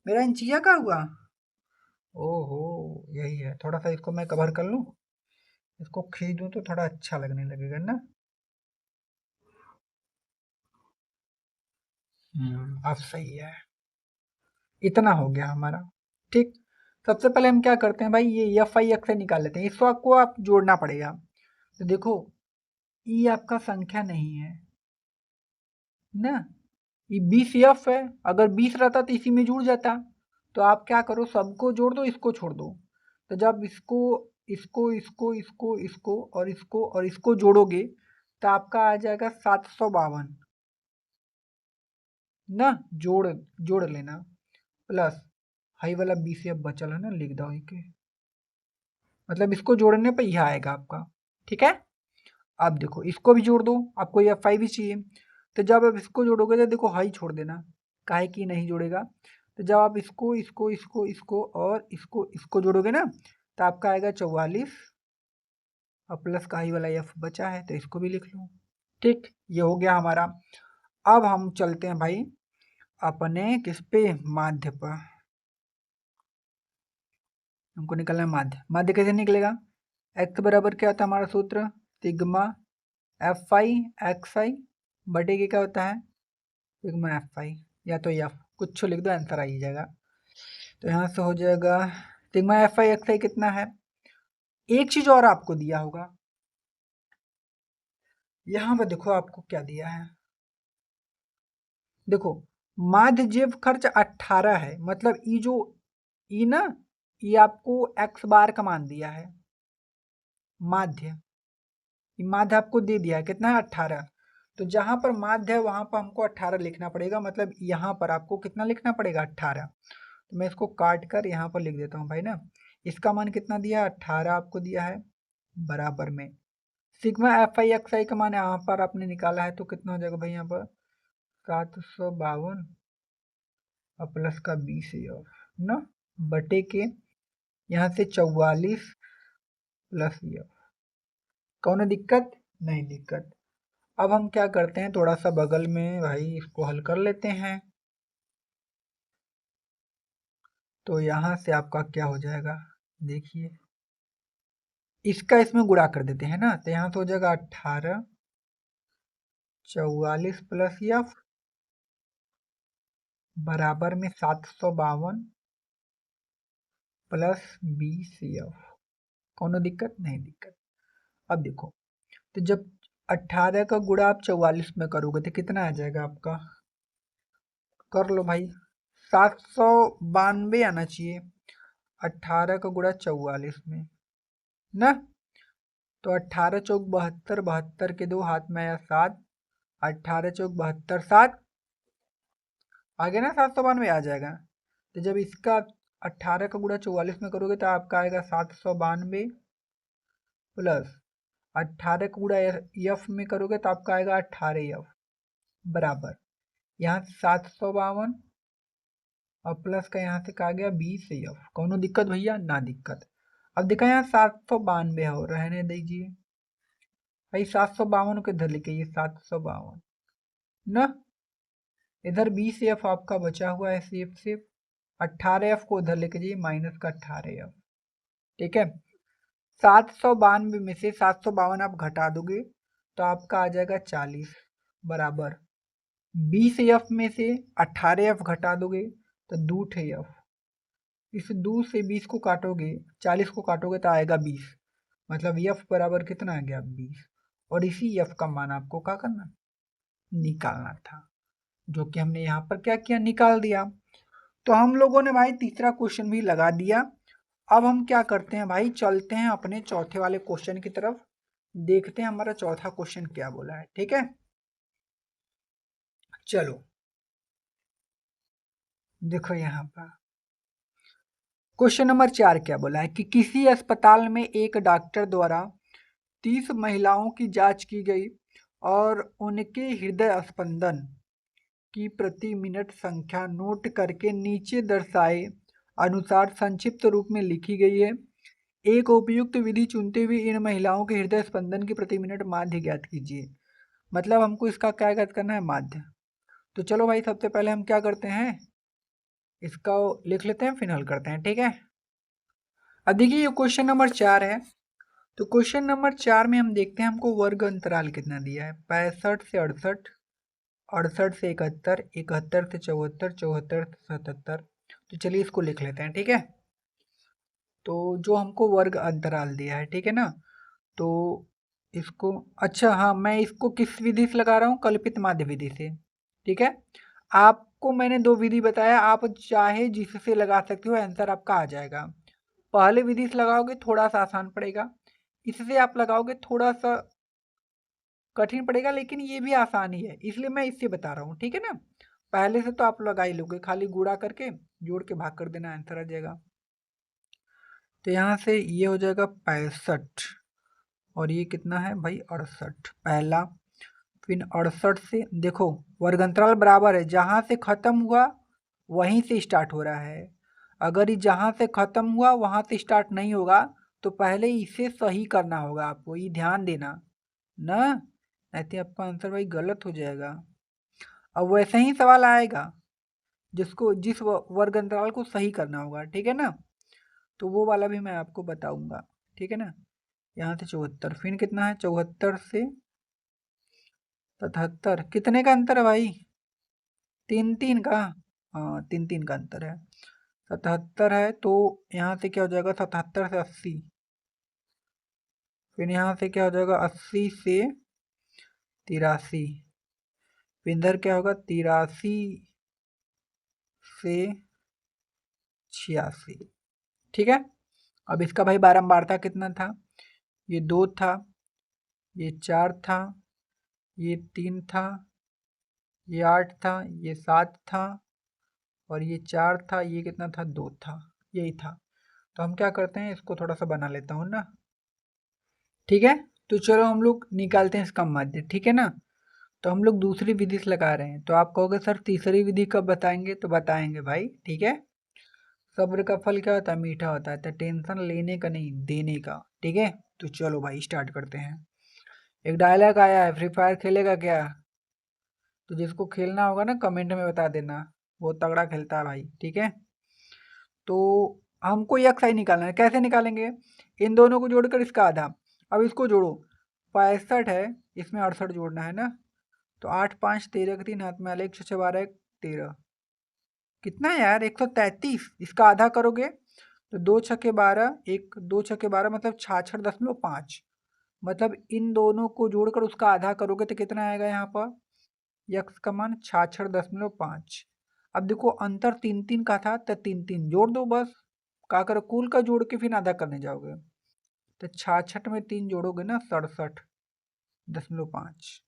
मेरा इंचिया का हुआ, ओहो यही है। थोड़ा सा इसको मैं कवर कर लूँ, इसको खींच दूँ तो थोड़ा अच्छा लगने लगेगा ना। अब सही है, इतना हो गया हमारा। ठीक, सबसे पहले हम क्या करते हैं भाई, ये एफ आई एक्स निकाल लेते हैं। इसको आपको आप जोड़ना पड़ेगा। तो देखो ई आपका संख्या नहीं है ना, ये 20 एफ है। अगर 20 रहता तो इसी में जुड़ जाता। तो आप क्या करो, सबको जोड़ दो, इसको छोड़ दो। तो जब इसको इसको इसको इसको इसको और इसको जोड़ोगे तो आपका आ जाएगा 752 ना। जोड़ लेना, प्लस हाई वाला 20 एफ बचल है ना, लिख दो के, मतलब इसको जोड़ने पर यह आएगा आपका। ठीक है, अब देखो इसको भी जोड़ दो, आपको यह 5 ही चाहिए। तो जब आप इसको जोड़ोगे तो देखो हाई छोड़ देना, काहे कि नहीं जोड़ेगा। तो जब आप इसको इसको इसको इसको और इसको जोड़ोगे ना तो आपका आएगा 44 और प्लस का हाई वाला एफ बचा है तो इसको भी लिख लो। ठीक, ये हो गया हमारा। अब हम चलते हैं भाई अपने किस पे, माध्य पर। हमको निकलना है माध्य। माध्य कैसे निकलेगा, एक्स बराबर क्या होता है हमारा सूत्र, सिग्मा एफ आई एक्स आई बटे के क्या होता है सिग्मा एफ आई, या तो एफ कुछ लिख दो, आंसर आ ही जाएगा। तो यहाँ से हो जाएगा सिग्मा एफ आई एक्स आई कितना है। एक चीज और आपको दिया होगा, यहाँ पर देखो आपको क्या दिया है। देखो माध्य जेब खर्च 18 है, मतलब ई जो ई ना, ये आपको एक्स बार का मान दिया है। माध्य, माध्य आपको दे दिया है कितना है 18। तो जहां पर माध्य है वहां पर हमको 18 लिखना पड़ेगा, मतलब यहाँ पर आपको कितना लिखना पड़ेगा 18। तो मैं इसको काट कर यहाँ पर लिख देता हूँ भाई ना। इसका मान कितना दिया है 18 आपको दिया है, बराबर में सिग्मा एफ आई एक्स आई का मान यहाँ पर आपने निकाला है तो कितना हो जाएगा भाई यहाँ पर 752 और प्लस का 20 ना बटे के यहाँ से 44 प्लस ये। कौन दिक्कत, नहीं दिक्कत। अब हम क्या करते हैं, थोड़ा सा बगल में भाई इसको हल कर लेते हैं। तो यहाँ से आपका क्या हो जाएगा, देखिए इसका इसमें गुणा कर देते हैं ना। तो यहाँ से हो जाएगा 18 44 प्लस एफ बराबर में 752 प्लस 20 एफ। कौन दिक्कत, नहीं दिक्कत। अब देखो, तो जब 18 का गुणा आप 44 में करोगे तो कितना आ जाएगा आपका, कर लो भाई 792 आना चाहिए 18 का गुणा 44 में ना। तो 18 चौक 72, 72 के दो हाथ में आया 7, 18 चौक 72 7 आगे ना 792 आ जाएगा। तो जब इसका 18 का गुणा 44 में करोगे तो आपका आएगा 792 प्लस 18 का गुणा एफ में करोगे तो आपका आएगा 18 एफ बराबर यहाँ 752 और प्लस का यहाँ से कहा गया 20 एफ। कौनो दिक्कत भैया, ना दिक्कत। अब देखा यहाँ 792 हो, रहने दीजिए भाई 752 को इधर लिखे, ये 752 ना, इधर 20 एफ आपका बचा हुआ है सिर्फ 18 एफ को उधर लेके जाइए माइनस का 18 एफ। ठीक है, 792 में से 752 आप घटा दोगे तो आपका आ जाएगा 40 बराबर 20f में से 18f घटा दोगे तो 2f। इस 2 से 20 को काटोगे 40 को काटोगे तो आएगा 20, मतलब f बराबर कितना आ गया 20। और इसी f का मान आपको क्या करना निकालना था, जो कि हमने यहाँ पर क्या किया निकाल दिया। तो हम लोगों ने भाई तीसरा क्वेश्चन भी लगा दिया। अब हम क्या करते हैं भाई, चलते हैं अपने चौथे वाले क्वेश्चन की तरफ, देखते हैं हमारा चौथा क्वेश्चन क्या बोला है। ठीक है, चलो देखो यहाँ पर क्वेश्चन नंबर 4 क्या बोला है कि किसी अस्पताल में एक डॉक्टर द्वारा 30 महिलाओं की जांच की गई और उनके हृदय स्पंदन की प्रति मिनट संख्या नोट करके नीचे दर्शाए अनुसार संक्षिप्त रूप में लिखी गई है। एक उपयुक्त विधि चुनते हुए इन महिलाओं के हृदय स्पंदन की प्रति मिनट माध्य ज्ञात कीजिए। मतलब हमको इसका क्या ज्ञात करना है माध्य। तो चलो भाई सबसे पहले हम क्या करते हैं, इसका लिख लेते हैं फिर हल करते हैं। ठीक है, अब देखिए ये क्वेश्चन नंबर 4 है। तो क्वेश्चन नंबर 4 में हम देखते हैं हमको वर्ग अंतराल कितना दिया है, 65 से 68, 68 से 71, 71 से 74, 74 से 77। तो चलिए इसको लिख लेते हैं। ठीक है, तो जो हमको वर्ग अंतराल दिया है, ठीक है ना, तो इसको अच्छा हाँ मैं इसको किस विधि से लगा रहा हूँ, कल्पित माध्य विधि से। ठीक है, आपको मैंने 2 विधि बताया, आप चाहे जिससे लगा सकते हो, आंसर आपका आ जाएगा। पहले विधि से लगाओगे थोड़ा सा आसान पड़ेगा, इससे आप लगाओगे थोड़ा सा कठिन पड़ेगा, लेकिन ये भी आसान ही है, इसलिए मैं इससे बता रहा हूँ। ठीक है ना, पहले से तो आप लगा ही लोगे, खाली गुणा करके जोड़ के भाग कर देना, आंसर आ जाएगा। तो यहाँ से ये हो जाएगा 65 और ये कितना है भाई 68 पहला। फिर 68 से देखो वर्गंतराल बराबर है, जहाँ से खत्म हुआ वहीं से स्टार्ट हो रहा है। अगर ये जहाँ से खत्म हुआ वहाँ से स्टार्ट नहीं होगा तो पहले इसे सही करना होगा आपको, ये ध्यान देना ना, नहीं तो आपका आंसर भाई गलत हो जाएगा। अब वैसे ही सवाल आएगा जिसको जिस वर्ग अंतराल को सही करना होगा। ठीक है ना, तो वो वाला भी मैं आपको बताऊंगा। ठीक है ना, यहाँ से 74, फिर कितना है 74 से 77, कितने का अंतर है भाई, 3 का, हाँ 3 का अंतर है। 77 है तो यहाँ से क्या हो जाएगा 77 से 80, फिर यहाँ से क्या हो जाएगा 80 से 83, फिर इधर क्या होगा 83 से 86। ठीक है, अब इसका भाई बारंबारता कितना था, ये 2 था, ये 4 था, ये 3 था, ये 8 था, ये 7 था और ये 4 था, ये कितना था 2 था, यही था। तो हम क्या करते हैं इसको थोड़ा सा बना लेता हूँ ना। ठीक है, तो चलो हम लोग निकालते हैं इसका माध्य। ठीक है ना, तो हम लोग दूसरी विधि से लगा रहे हैं, तो आप कहोगे सर तीसरी विधि कब बताएंगे, तो बताएंगे भाई। ठीक है, सब्र का फल क्या होता है मीठा होता है, तो टेंशन लेने का नहीं देने का। ठीक है, तो चलो भाई स्टार्ट करते हैं। एक डायलॉग आया है, फ्री फायर खेलेगा क्या, तो जिसको खेलना होगा ना कमेंट में बता देना, बहुत तगड़ा खेलता है भाई। ठीक है, तो हमको यक्स आई निकालना है, कैसे निकालेंगे, इन दोनों को जोड़कर इसका आधा, अब इसको जोड़ो 65 है, इसमें 68 जोड़ना है ना, तो 8 5 13 के 3 हाथ में आले 1 6 12 13, कितना है यार 133, इसका आधा करोगे तो 2 छक्के 12, 1 2 छक्के 12 मतलब 66.5, मतलब इन दोनों को जोड़कर उसका आधा करोगे तो कितना आएगा यहाँ पर यक्स का मान 66.5। अब देखो अंतर 3 का था तो 3 जोड़ दो बस, क्या करो कुल का जोड़ के फिर आधा करने जाओगे, तो 66 में 3 जोड़ोगे ना 67.5,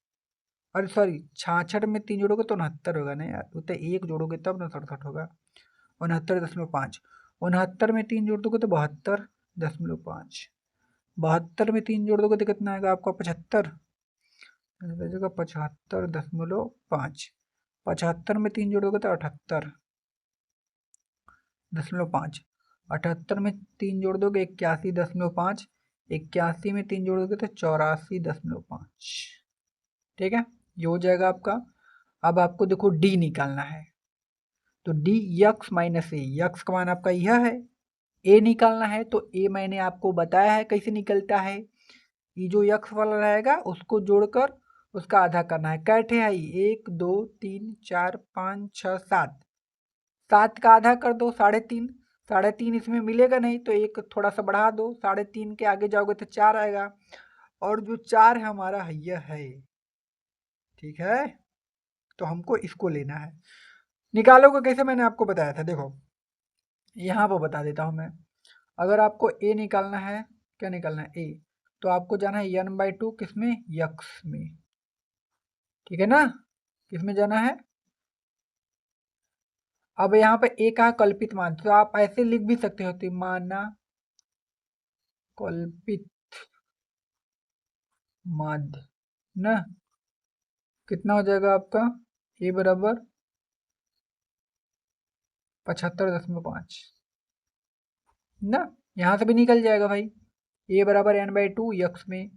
अरे सॉरी 66 में 3 जोड़ोगे तो 69 होगा ना यार, तो 1 जोड़ोगे तब ना 67 होगा। 69.5, 69 में 3 जोड़ दोगे तो 72.5, 72 में 3 जोड़ दोगे तो कितना आएगा आपका 75, 75.5, 75 में 3 जोड़ोगे तो 78.5, 78 में 3 जोड़ दोगे 81.5, 81 में 3 जोड़ दोगे तो 84.5। ठीक है, ये हो जाएगा आपका। अब आपको देखो डी निकालना है, तो डी यक्स माइनस ए, यक्स का मान आपका यह है, ए निकालना है तो ए मैंने आपको बताया है कैसे निकलता है। ये जो यक्स वाला रहेगा उसको जोड़कर उसका आधा करना है। कैठे है 1 2 3 4 5 6 7, 7 का आधा कर दो 3.5, 3.5 इसमें मिलेगा नहीं तो एक थोड़ा सा बढ़ा दो, 3.5 के आगे जाओगे तो 4 आएगा, और जो 4 है हमारा यह है। ठीक है, तो हमको इसको लेना है। निकालोगे कैसे मैंने आपको बताया था, देखो यहाँ पर बता देता हूँ मैं। अगर आपको ए निकालना है, क्या निकालना है ए, तो आपको जाना है n/2 किसमें, यक्स में। ठीक है ना, किसमें जाना है। अब यहाँ पे ए का कल्पित मान, तो आप ऐसे लिख भी सकते हो, तो माना कल्पित माध्य ना, कितना हो जाएगा आपका ए बराबर 75.5 ना, यहाँ से भी निकल जाएगा भाई। ए बराबर n/2 यक्स में।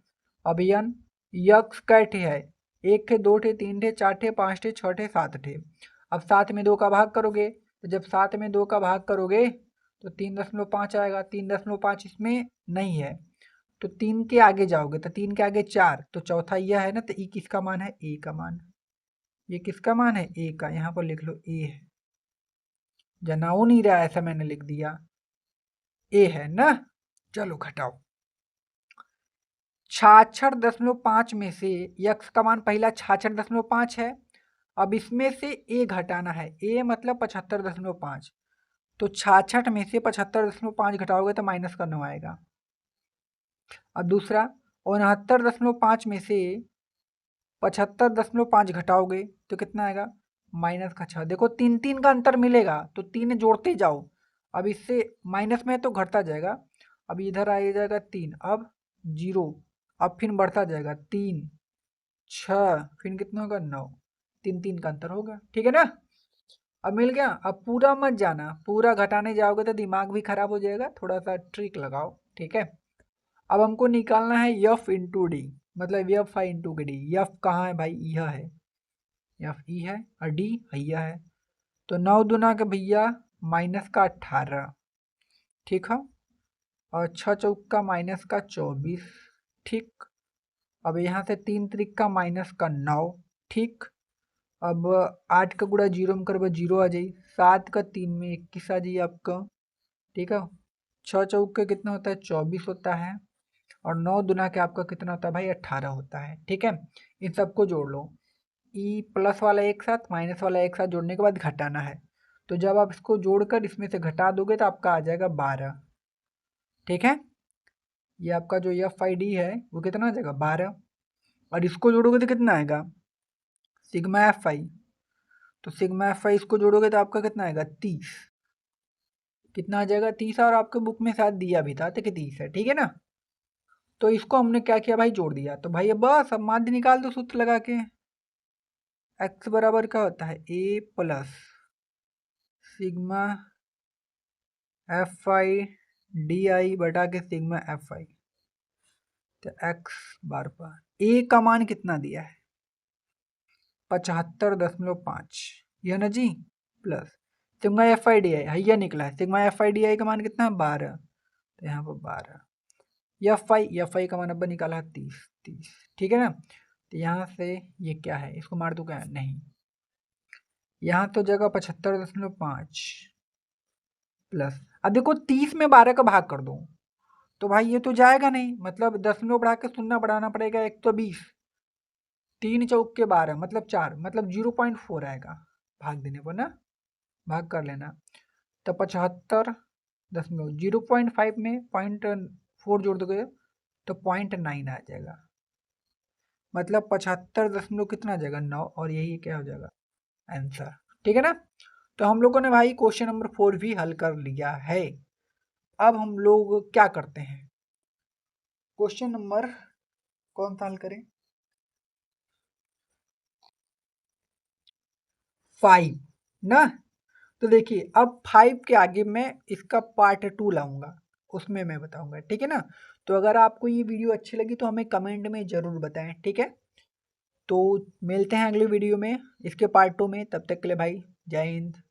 अब n यक्स कैठे है, 1 ठे 2 ठे 3 ठे 4 ठे 5 ठे 6 ठे 7 ठे। अब 7 में 2 का भाग करोगे, तो जब 7 में 2 का भाग करोगे तो 3.5 आएगा। 3.5 इसमें नहीं है तो 3 के आगे जाओगे तो 3 के आगे 4, तो चौथा यह है ना, तो ये किसका मान है, ए का मान। ये किसका मान है, ए का। यहाँ पर लिख लो ए है, जनाऊ नहीं रहा ऐसा मैंने लिख दिया, ए है ना। चलो घटाओ, 66.5 में से यक्स का मान पहला 66.5 है। अब इसमें से ए घटाना है, ए मतलब 75.5, तो 66 में से 75.5 घटाओगे तो माइनस का 9 आएगा। अब दूसरा 69.5 में से 75.5 घटाओगे तो कितना आएगा, माइनस का 6। देखो 3 का अंतर मिलेगा तो 3 जोड़ते जाओ, अब इससे माइनस में तो घटता जाएगा। अब इधर आ जाएगा 3, अब 0, अब फिर बढ़ता जाएगा 3 6, फिर कितना होगा 9, 3 का अंतर होगा। ठीक है ना, अब मिल गया। अब पूरा मत जाना, पूरा घटाने जाओगे तो दिमाग भी खराब हो जाएगा, थोड़ा सा ट्रिक लगाओ। ठीक है, अब हमको निकालना है यफ इंटू डी, मतलब यफ आई इंटू के डी। यफ कहाँ है भाई, यह है, यफ ई है, और डी भैया है। तो 9 दूना के भैया माइनस का 18, ठीक है, और 6 चौक का माइनस का 24, ठीक। अब यहाँ से 3 त्रिक का माइनस का 9, ठीक। अब 8 का गुणा 0 में करबो 0 आ जाई, 7 का 3 में 21 आ जाइए आपका। ठीक है, 6 चौक के कितना होता है 24 होता है, और 9 दुना के आपका कितना होता है भाई 18 होता है। ठीक है, इन सबको जोड़ लो, ई प्लस वाला एक साथ माइनस वाला एक साथ जोड़ने के बाद घटाना है। तो जब आप इसको जोड़कर इसमें से घटा दोगे तो आपका आ जाएगा 12। ठीक है, ये आपका जो एफ आई डी है वो कितना आ जाएगा 12, और इसको जोड़ोगे तो कितना आएगा सिग्मा एफ आई। तो सिग्मा एफ आई इसको जोड़ोगे तो आपका कितना आएगा 30, कितना आ जाएगा 30, और आपके बुक में शायद दिया भी था तो कि 30 है। ठीक है ना, तो इसको हमने क्या किया भाई जोड़ दिया। तो भाई अब बस अब माध्य निकाल दो सूत्र लगा के। एक्स बराबर क्या होता है A plus sigma F I D I बटा के सिग्मा एफ आई। तो एक्स बार पर ए का मान कितना दिया है 75.5, यह ना जी, plus sigma F I D I यह निकला है, sigma F I D I का मान कितना है 12, तो यहाँ पर 12। एफ आई का मान अब निकाला है 30। ठीक है ना, तो यहाँ से ये क्या है, इसको मार दूँ क्या, नहीं, यहाँ तो जगह 75.5 प्लस, अब देखो 30 में 12 का भाग कर दो तो भाई ये तो जाएगा नहीं, मतलब 10 बढ़ा के 0 बढ़ाना पड़ेगा, 120, 3 चौक के 12 मतलब 4, मतलब 0.4 आएगा भाग देने पर ना, भाग कर लेना। तो 75.0.5 में 0.4 जोड़ दोगे तो 0.9 आ जाएगा, मतलब 75 दशमलव कितना आ जाएगा 9, और यही क्या हो जाएगा आंसर। ठीक है ना, तो हम लोगों ने भाई क्वेश्चन नंबर 4 भी हल कर लिया है। अब हम लोग क्या करते हैं, क्वेश्चन नंबर कौन सा हल करें, 5 ना। तो देखिए अब 5 के आगे मैं इसका पार्ट 2 लाऊंगा, उसमें मैं बताऊंगा। ठीक है ना, तो अगर आपको ये वीडियो अच्छी लगी तो हमें कमेंट में ज़रूर बताएं। ठीक है, तो मिलते हैं अगले वीडियो में इसके पार्ट 2 में, तब तक के लिए भाई जय हिंद।